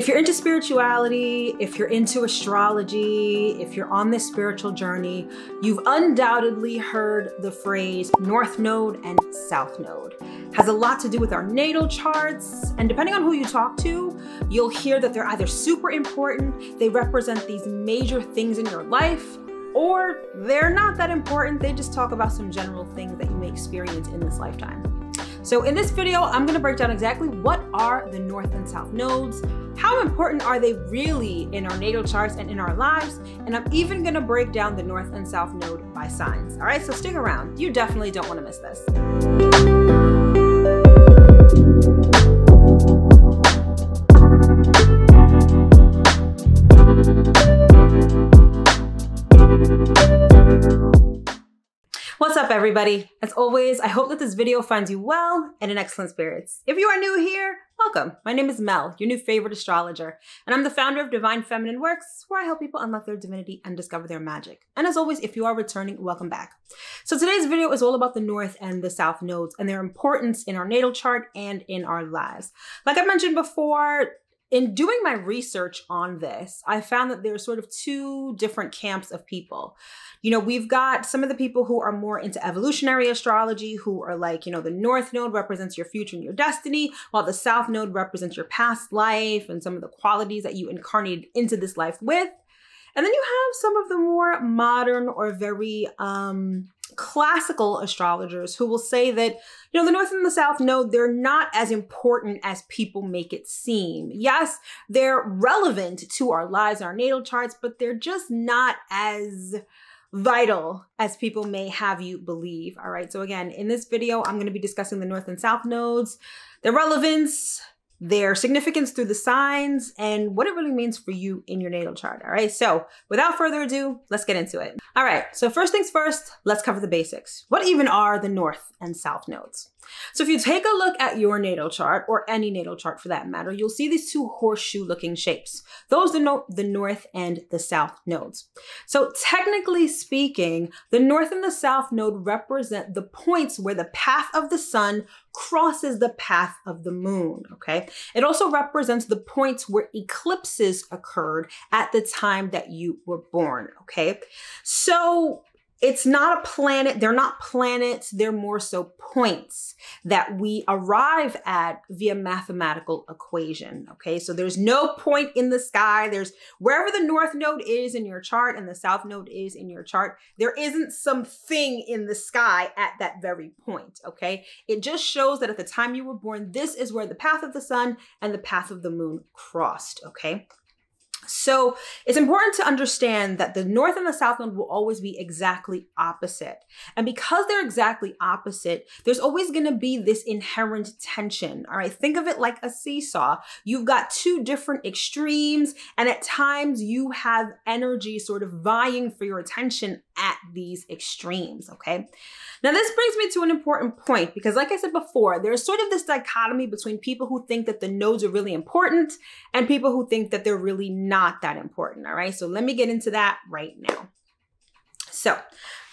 If you're into spirituality, if you're into astrology, if you're on this spiritual journey, you've undoubtedly heard the phrase North Node and South Node. It has a lot to do with our natal charts, and depending on who you talk to, you'll hear that they're either super important, they represent these major things in your life, or they're not that important, they just talk about some general things that you may experience in this lifetime. So in this video, I'm gonna break down exactly what are the North and South Nodes, how important are they really in our natal charts and in our lives, and I'm even gonna break down the North and South Node by signs. All right, so stick around. You definitely don't wanna miss this. What's up, everybody? As always, I hope that this video finds you well and in excellent spirits. If you are new here, welcome. My name is Mel, your new favorite astrologer, and I'm the founder of Divine Feminine Works, where I help people unlock their divinity and discover their magic. And as always, if you are returning, welcome back. So today's video is all about the North and the South Nodes and their importance in our natal chart and in our lives. Like I mentioned before, in doing my research on this, I found that there's sort of two different camps of people. You know, we've got some of the people who are more into evolutionary astrology, who are like, you know, the North Node represents your future and your destiny, while the South Node represents your past life and some of the qualities that you incarnated into this life with. And then you have some of the more modern or very classical astrologers who will say that, you know, the North and the South Node, they're not as important as people make it seem. Yes, they're relevant to our lives, our natal charts, but they're just not as vital as people may have you believe. All right, so again, in this video, I'm going to be discussing the North and South Nodes, their relevance, their significance through the signs, and what it really means for you in your natal chart. All right, so without further ado, let's get into it. All right, so first things first, let's cover the basics. What even are the North and South Nodes? So if you take a look at your natal chart, or any natal chart for that matter, you'll see these two horseshoe-looking shapes. Those denote the North and the South Nodes. So technically speaking, the North and the South Node represent the points where the path of the sun crosses the path of the moon, okay? It also represents the points where eclipses occurred at the time that you were born, okay? So it's not a planet, they're not planets, they're more so points that we arrive at via mathematical equation, okay? So there's no point in the sky, there's wherever the North Node is in your chart and the South Node is in your chart, there isn't something in the sky at that very point, okay? It just shows that at the time you were born, this is where the path of the sun and the path of the moon crossed, okay? So it's important to understand that the North and the South Node will always be exactly opposite. And because they're exactly opposite, there's always going to be this inherent tension. All right, think of it like a seesaw. You've got two different extremes, and at times you have energy sort of vying for your attention at these extremes, okay? Now this brings me to an important point because like I said before, there's sort of this dichotomy between people who think that the nodes are really important and people who think that they're really not that important, all right? So let me get into that right now. So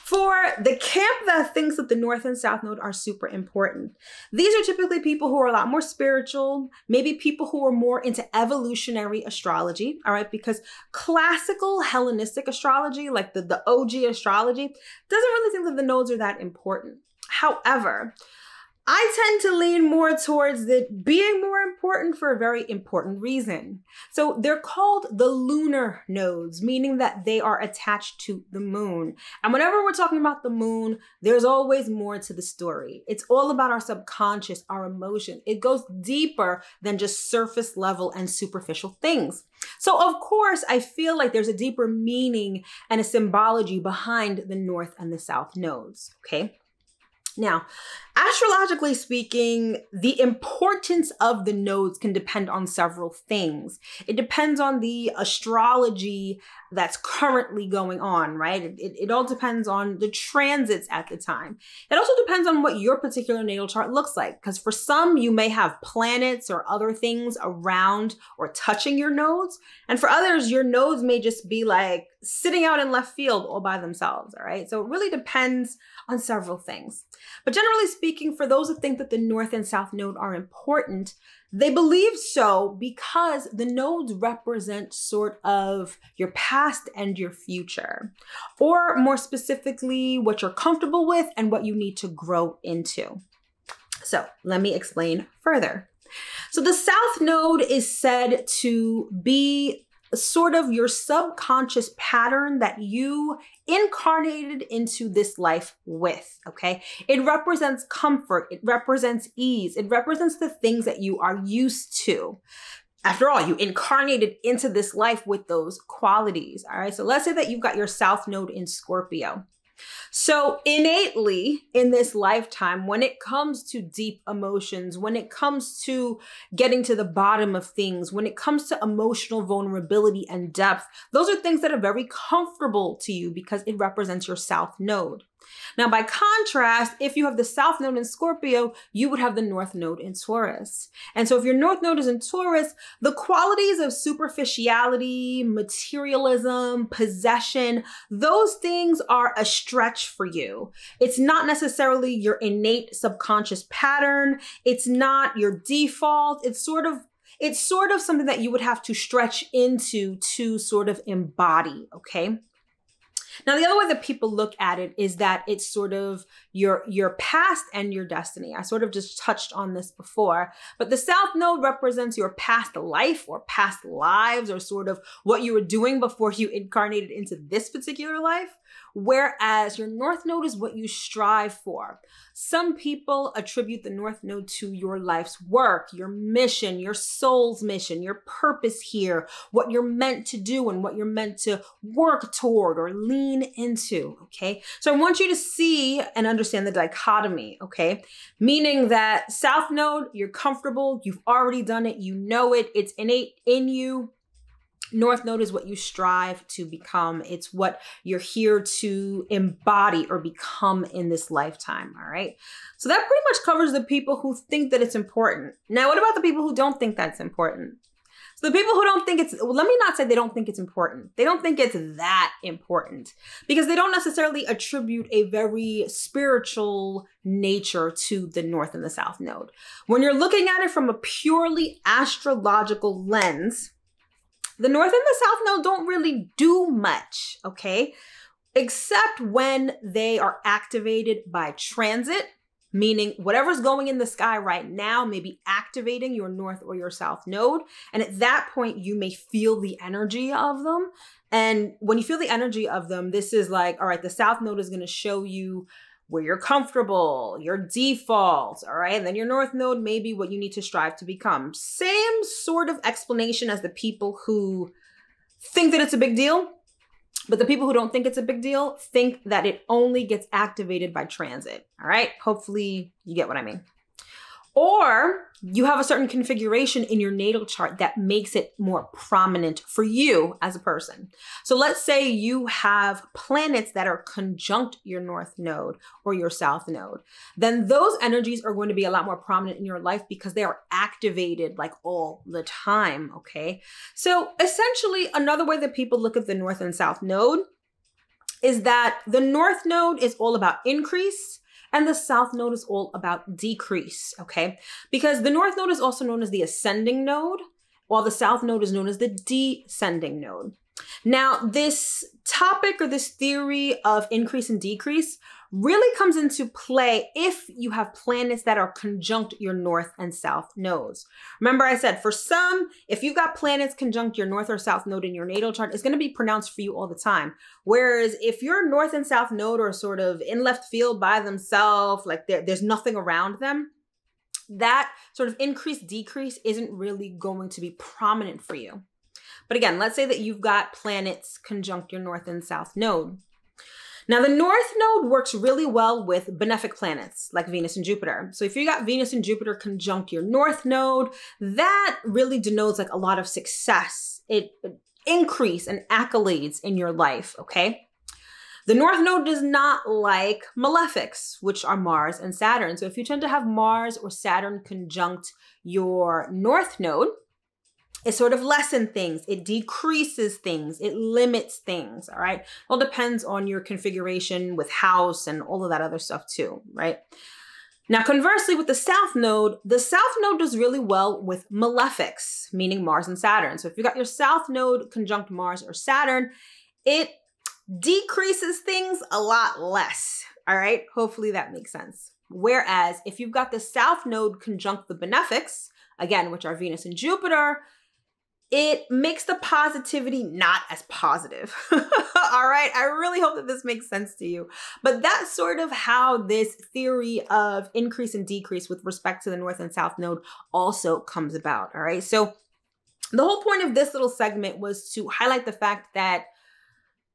for the camp that thinks that the North and South Node are super important, these are typically people who are a lot more spiritual, maybe people who are more into evolutionary astrology, all right? Because classical Hellenistic astrology, like the OG astrology, doesn't really think that the nodes are that important. However, I tend to lean more towards it being more important for a very important reason. So they're called the lunar nodes, meaning that they are attached to the moon. And whenever we're talking about the moon, there's always more to the story. It's all about our subconscious, our emotion. It goes deeper than just surface level and superficial things. So of course, I feel like there's a deeper meaning and a symbology behind the North and the South nodes, okay? Now, astrologically speaking, the importance of the nodes can depend on several things. It depends on the astrology that's currently going on, right? It all depends on the transits at the time. It also depends on what your particular natal chart looks like, because for some, you may have planets or other things around or touching your nodes. And for others, your nodes may just be like sitting out in left field all by themselves, all right? So it really depends on several things. But generally speaking, for those who think that the North and South Node are important, they believe so because the nodes represent sort of your past and your future, or more specifically, what you're comfortable with and what you need to grow into. So let me explain further. So the South Node is said to be sort of your subconscious pattern that you incarnated into this life with, okay? It represents comfort, it represents ease, it represents the things that you are used to. After all, you incarnated into this life with those qualities, all right? So let's say that you've got your South Node in Scorpio. So innately in this lifetime, when it comes to deep emotions, when it comes to getting to the bottom of things, when it comes to emotional vulnerability and depth, those are things that are very comfortable to you because it represents your South Node. Now, by contrast, if you have the South Node in Scorpio, you would have the North Node in Taurus. And so if your North Node is in Taurus, the qualities of superficiality, materialism, possession, those things are a stretch for you. It's not necessarily your innate subconscious pattern. It's not your default. It's sort of something that you would have to stretch into to sort of embody, okay? Now, the other way that people look at it is that it's sort of your past and your destiny. I sort of just touched on this before, but the South Node represents your past life or past lives or sort of what you were doing before you incarnated into this particular life, whereas your North Node is what you strive for. Some people attribute the North Node to your life's work, your mission, your soul's mission, your purpose here, what you're meant to do and what you're meant to work toward or lean into, okay? So I want you to see and understand the dichotomy, okay? Meaning that South Node, you're comfortable, you've already done it, you know it, it's innate in you. North Node is what you strive to become. It's what you're here to embody or become in this lifetime, all right? So that pretty much covers the people who think that it's important. Now, what about the people who don't think that's important? So the people who don't think well, let me not say they don't think it's important. They don't think it's that important because they don't necessarily attribute a very spiritual nature to the North and the South Node. When you're looking at it from a purely astrological lens, the North and the South Node don't really do much, okay? Except when they are activated by transit, meaning whatever's going in the sky right now may be activating your North or your South Node. And at that point, you may feel the energy of them. And when you feel the energy of them, this is like, all right, the South Node is going to show you where you're comfortable, your default, all right? And then your North Node may be what you need to strive to become. Same sort of explanation as the people who think that it's a big deal, but the people who don't think it's a big deal think that it only gets activated by transit, all right? Hopefully you get what I mean. Or you have a certain configuration in your natal chart that makes it more prominent for you as a person. So let's say you have planets that are conjunct your North Node or your South Node. Then those energies are going to be a lot more prominent in your life because they are activated like all the time, okay? So essentially, another way that people look at the North and South Node is that the North Node is all about increase, and the South Node is all about decrease, okay? Because the North Node is also known as the ascending node, while the South Node is known as the descending node. Now, this topic or this theory of increase and decrease really comes into play if you have planets that are conjunct your North and South nodes. Remember I said, for some, if you've got planets conjunct your North or South node in your natal chart, it's going to be pronounced for you all the time. Whereas if your North and South node are sort of in left field by themselves, like there's nothing around them, that sort of increase, decrease isn't really going to be prominent for you. But again, let's say that you've got planets conjunct your North and South node. Now, the North node works really well with benefic planets like Venus and Jupiter. So if you got Venus and Jupiter conjunct your North node, that really denotes like a lot of success, increase and accolades in your life, okay? The North node does not like malefics, which are Mars and Saturn. So if you tend to have Mars or Saturn conjunct your North node, It sort of lessens things. It decreases things. It limits things, all right? All depends on your configuration with house and all of that other stuff too, right? Now, conversely, with the South Node does really well with malefics, meaning Mars and Saturn. So if you got your South Node conjunct Mars or Saturn, it decreases things a lot less, all right? Hopefully that makes sense. Whereas if you've got the South Node conjunct the benefics, again, which are Venus and Jupiter, it makes the positivity not as positive. All right. I really hope that this makes sense to you. But that's sort of how this theory of increase and decrease with respect to the North and South Node also comes about. All right. So the whole point of this little segment was to highlight the fact that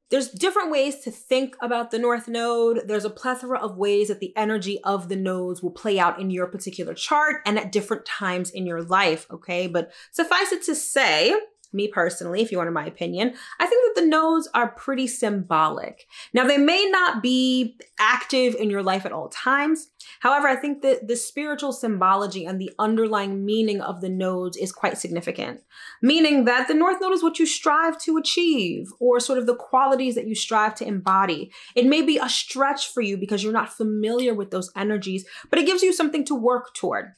there's different ways to think about the North Node. There's a plethora of ways that the energy of the nodes will play out in your particular chart and at different times in your life, okay? But suffice it to say, me personally, if you wanted my opinion, I think that the nodes are pretty symbolic. Now, they may not be active in your life at all times. However, I think that the spiritual symbology and the underlying meaning of the nodes is quite significant, meaning that the North Node is what you strive to achieve or sort of the qualities that you strive to embody. It may be a stretch for you because you're not familiar with those energies, but it gives you something to work toward.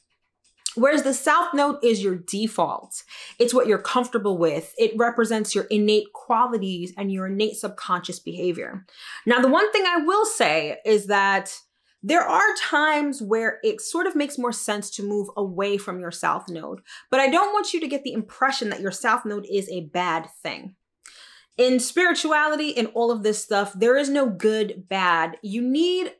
Whereas the South Node is your default. It's what you're comfortable with. It represents your innate qualities and your innate subconscious behavior. Now, the one thing I will say is that there are times where it sort of makes more sense to move away from your South Node, but I don't want you to get the impression that your South Node is a bad thing. In spirituality and all of this stuff, there is no good, bad. You need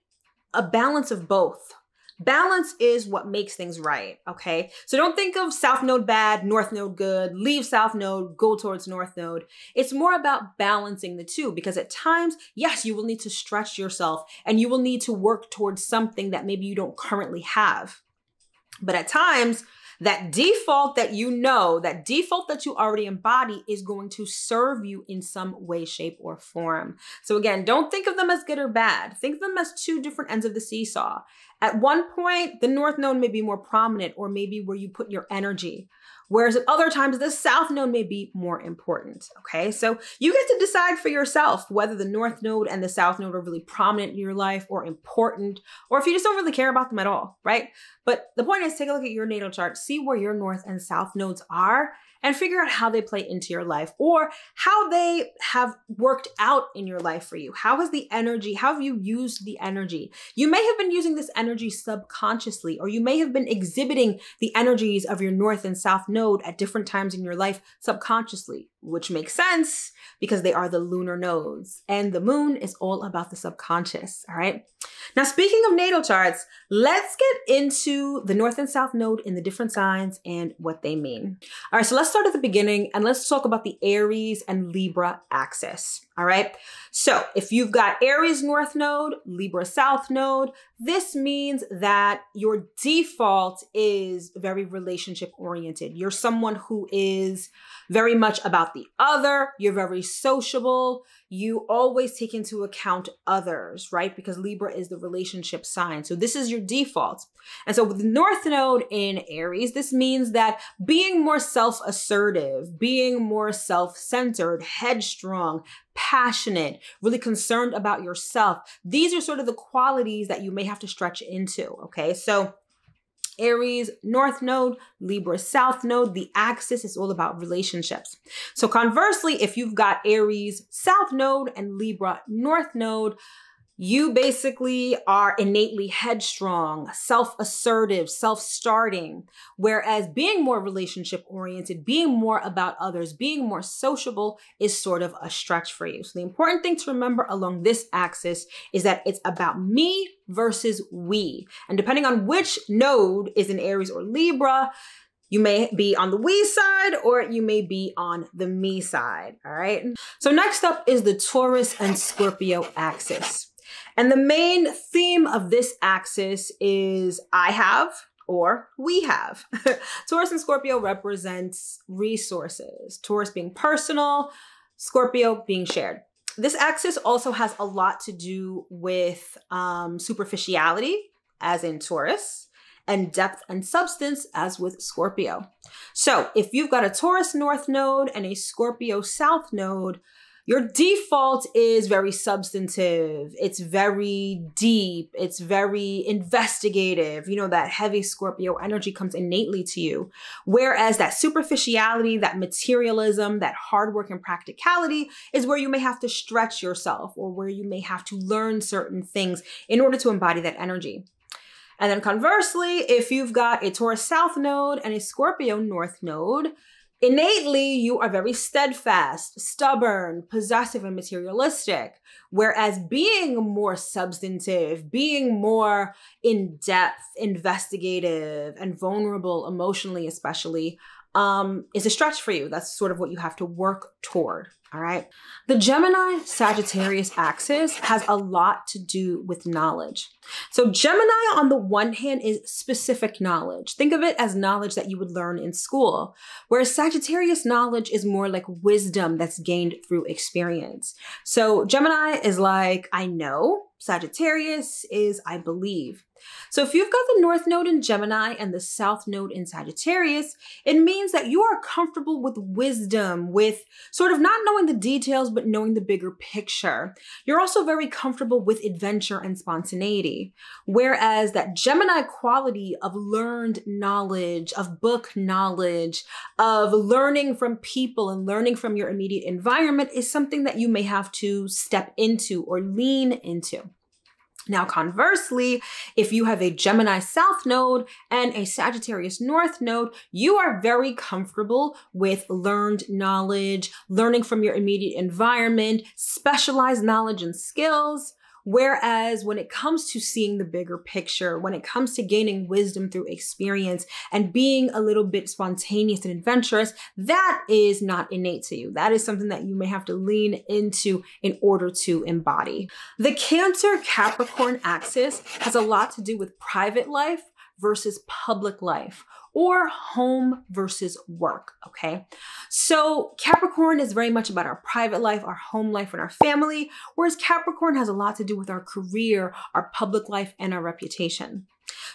a balance of both. Balance is what makes things right, okay? So don't think of South Node bad, North Node good, leave South Node, go towards North Node. It's more about balancing the two because at times, yes, you will need to stretch yourself and you will need to work towards something that maybe you don't currently have. But at times, that default that you know, that default that you already embody is going to serve you in some way, shape, or form. So again, don't think of them as good or bad. Think of them as two different ends of the seesaw. At one point, the North Node may be more prominent or maybe where you put your energy. Whereas at other times, the South Node may be more important, okay? So you get to decide for yourself whether the North Node and the South Node are really prominent in your life or important, or if you just don't really care about them at all, right? But the point is, take a look at your natal chart, see where your North and South Nodes are, and figure out how they play into your life or how they have worked out in your life for you. How has the energy, how have you used the energy? You may have been using this energy subconsciously, or you may have been exhibiting the energies of your North and South Node at different times in your life subconsciously, which makes sense because they are the lunar nodes and the moon is all about the subconscious, all right? Now, speaking of natal charts, let's get into the North and South Node in the different signs and what they mean. All right, so let's start at the beginning and let's talk about the Aries and Libra axis, all right? So if you've got Aries North Node, Libra South Node, this means that your default is very relationship oriented. You're someone who is very much about the other. You're very sociable. You always take into account others, right? Because Libra is the relationship sign. So this is your default. And so with the North Node in Aries, this means that being more self-assertive, being more self-centered, headstrong, passionate, really concerned about yourself. These are sort of the qualities that you may have to stretch into, okay? So Aries North Node, Libra South Node, the axis is all about relationships. So conversely, if you've got Aries South Node and Libra North Node, you basically are innately headstrong, self-assertive, self-starting, whereas being more relationship-oriented, being more about others, being more sociable is sort of a stretch for you. So the important thing to remember along this axis is that it's about me versus we. And depending on which node is in Aries or Libra, you may be on the we side or you may be on the me side, all right? So next up is the Taurus and Scorpio axis. And the main theme of this axis is I have or we have. Taurus and Scorpio represents resources. Taurus being personal, Scorpio being shared. This axis also has a lot to do with superficiality, as in Taurus, and depth and substance as with Scorpio. So if you've got a Taurus North Node and a Scorpio South Node, your default is very substantive. It's very deep. It's very investigative. You know, that heavy Scorpio energy comes innately to you. Whereas that superficiality, that materialism, that hard work and practicality is where you may have to stretch yourself or where you may have to learn certain things in order to embody that energy. And then conversely, if you've got a Taurus South Node and a Scorpio North Node, innately, you are very steadfast, stubborn, possessive, and materialistic. Whereas being more substantive, being more in-depth, investigative, and vulnerable emotionally especially, is a stretch for you. That's sort of what you have to work toward. All right. The Gemini-Sagittarius axis has a lot to do with knowledge. So Gemini, on the one hand, is specific knowledge. Think of it as knowledge that you would learn in school, whereas Sagittarius knowledge is more like wisdom that's gained through experience. So Gemini is like, I know. Sagittarius is, I believe. So if you've got the North Node in Gemini and the South Node in Sagittarius, it means that you are comfortable with wisdom, with sort of not knowing the details, but knowing the bigger picture. You're also very comfortable with adventure and spontaneity. Whereas that Gemini quality of learned knowledge, of book knowledge, of learning from people and learning from your immediate environment is something that you may have to step into or lean into. Now, conversely, if you have a Gemini South Node and a Sagittarius North Node, you are very comfortable with learned knowledge, learning from your immediate environment, specialized knowledge and skills. Whereas when it comes to seeing the bigger picture, when it comes to gaining wisdom through experience and being a little bit spontaneous and adventurous, that is not innate to you. That is something that you may have to lean into in order to embody. The Cancer-Capricorn axis has a lot to do with private life versus public life, or home versus work, okay? So Capricorn is very much about our private life, our home life, and our family, whereas Capricorn has a lot to do with our career, our public life, and our reputation.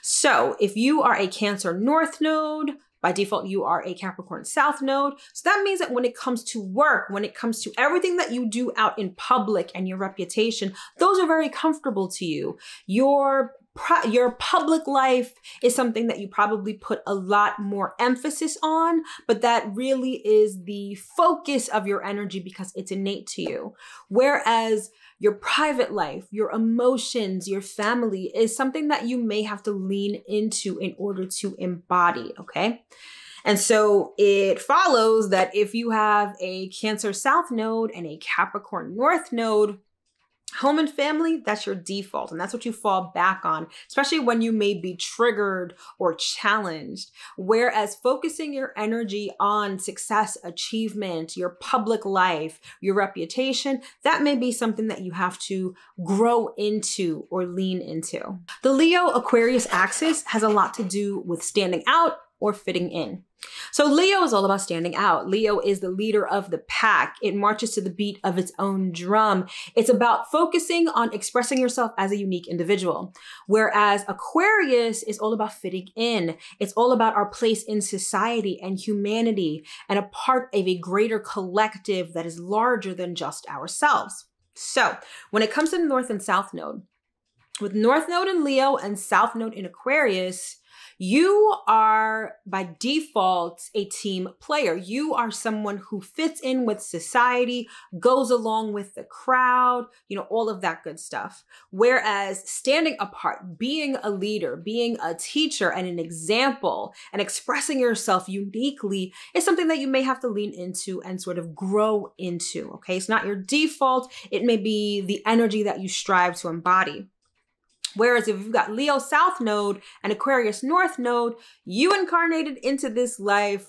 So if you are a Cancer North Node, by default, you are a Capricorn South Node. So that means that when it comes to work, when it comes to everything that you do out in public and your reputation, those are very comfortable to you. Your public life is something that you probably put a lot more emphasis on, but that really is the focus of your energy because it's innate to you. Whereas your private life, your emotions, your family is something that you may have to lean into in order to embody, okay? And so it follows that if you have a Cancer South Node and a Capricorn North Node, home and family, that's your default. And that's what you fall back on, especially when you may be triggered or challenged. Whereas focusing your energy on success, achievement, your public life, your reputation, that may be something that you have to grow into or lean into. The Leo-Aquarius axis has a lot to do with standing out or fitting in. So Leo is all about standing out. Leo is the leader of the pack. It marches to the beat of its own drum. It's about focusing on expressing yourself as a unique individual. Whereas Aquarius is all about fitting in. It's all about our place in society and humanity and a part of a greater collective that is larger than just ourselves. So when it comes to the North and South Node, with North Node in Leo and South Node in Aquarius, you are by default a team player. You are someone who fits in with society, goes along with the crowd, you know, all of that good stuff. Whereas standing apart, being a leader, being a teacher and an example and expressing yourself uniquely is something that you may have to lean into and sort of grow into, okay? It's not your default. It may be the energy that you strive to embody. Whereas if you've got Leo South Node and Aquarius North Node, you incarnated into this life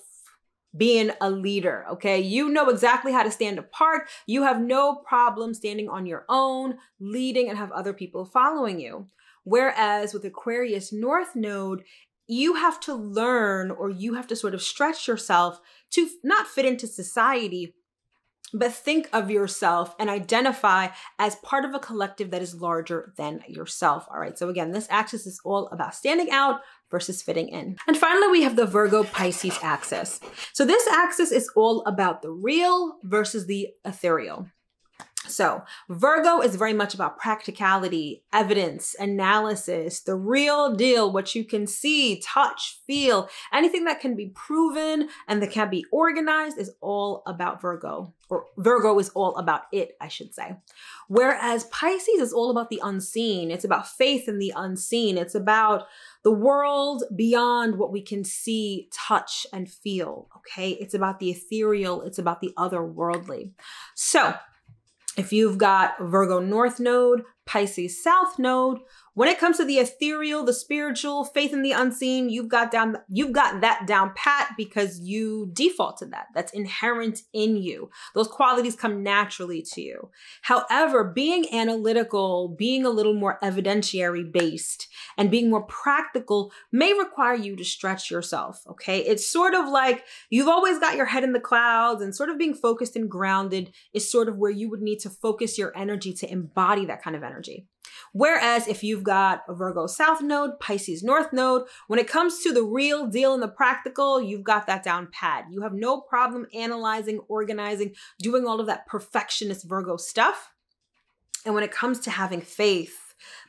being a leader, okay? You know exactly how to stand apart. You have no problem standing on your own, leading, and have other people following you. Whereas with Aquarius North Node, you have to learn, or you have to sort of stretch yourself to not fit into society, but think of yourself and identify as part of a collective that is larger than yourself. All right. So again, this axis is all about standing out versus fitting in. And finally, we have the Virgo-Pisces axis. So this axis is all about the real versus the ethereal. So Virgo is very much about practicality, evidence, analysis, the real deal, what you can see, touch, feel, anything that can be proven and that can be organized is all about Virgo, or Virgo is all about it, I should say. Whereas Pisces is all about the unseen. It's about faith in the unseen. It's about the world beyond what we can see, touch, and feel, okay? It's about the ethereal. It's about the otherworldly. So if you've got Virgo North Node, Pisces South Node, when it comes to the ethereal, the spiritual, faith in the unseen, you've got that down pat because you default to that. That's inherent in you. Those qualities come naturally to you. However, being analytical, being a little more evidentiary based, and being more practical may require you to stretch yourself, okay? It's sort of like you've always got your head in the clouds, and sort of being focused and grounded is sort of where you would need to focus your energy to embody that kind of energy. Whereas if you've got a Virgo South Node, Pisces North Node, when it comes to the real deal and the practical, you've got that down pat. You have no problem analyzing, organizing, doing all of that perfectionist Virgo stuff. And when it comes to having faith,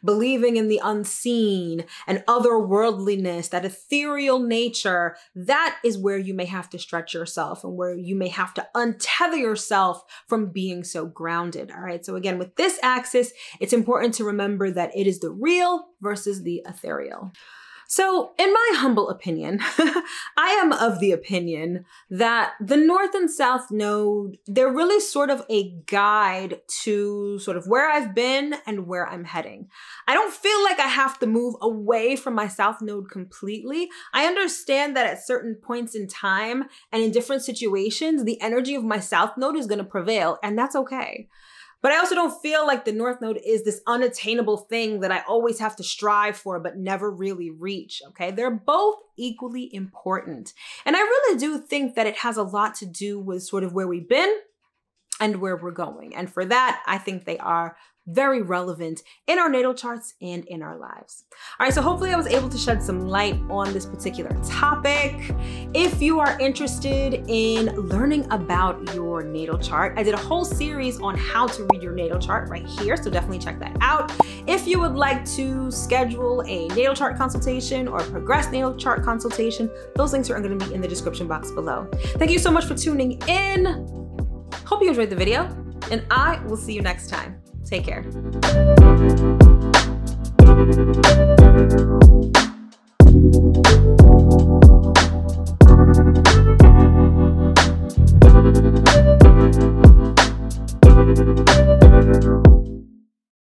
believing in the unseen and otherworldliness, that ethereal nature, that is where you may have to stretch yourself and where you may have to untether yourself from being so grounded. All right. So again, with this axis, it's important to remember that it is the real versus the ethereal. So in my humble opinion, I am of the opinion that the North and South Node, they're really sort of a guide to sort of where I've been and where I'm heading. I don't feel like I have to move away from my South Node completely. I understand that at certain points in time and in different situations, the energy of my South Node is going to prevail, and that's okay. But I also don't feel like the North Node is this unattainable thing that I always have to strive for but never really reach, okay? They're both equally important. And I really do think that it has a lot to do with sort of where we've been and where we're going. And for that, I think they are very relevant in our natal charts and in our lives. All right, so hopefully I was able to shed some light on this particular topic. If you are interested in learning about your natal chart, I did a whole series on how to read your natal chart right here, so definitely check that out. If you would like to schedule a natal chart consultation or a progressed natal chart consultation, those links are going to be in the description box below. Thank you so much for tuning in. Hope you enjoyed the video, and I will see you next time. Take care.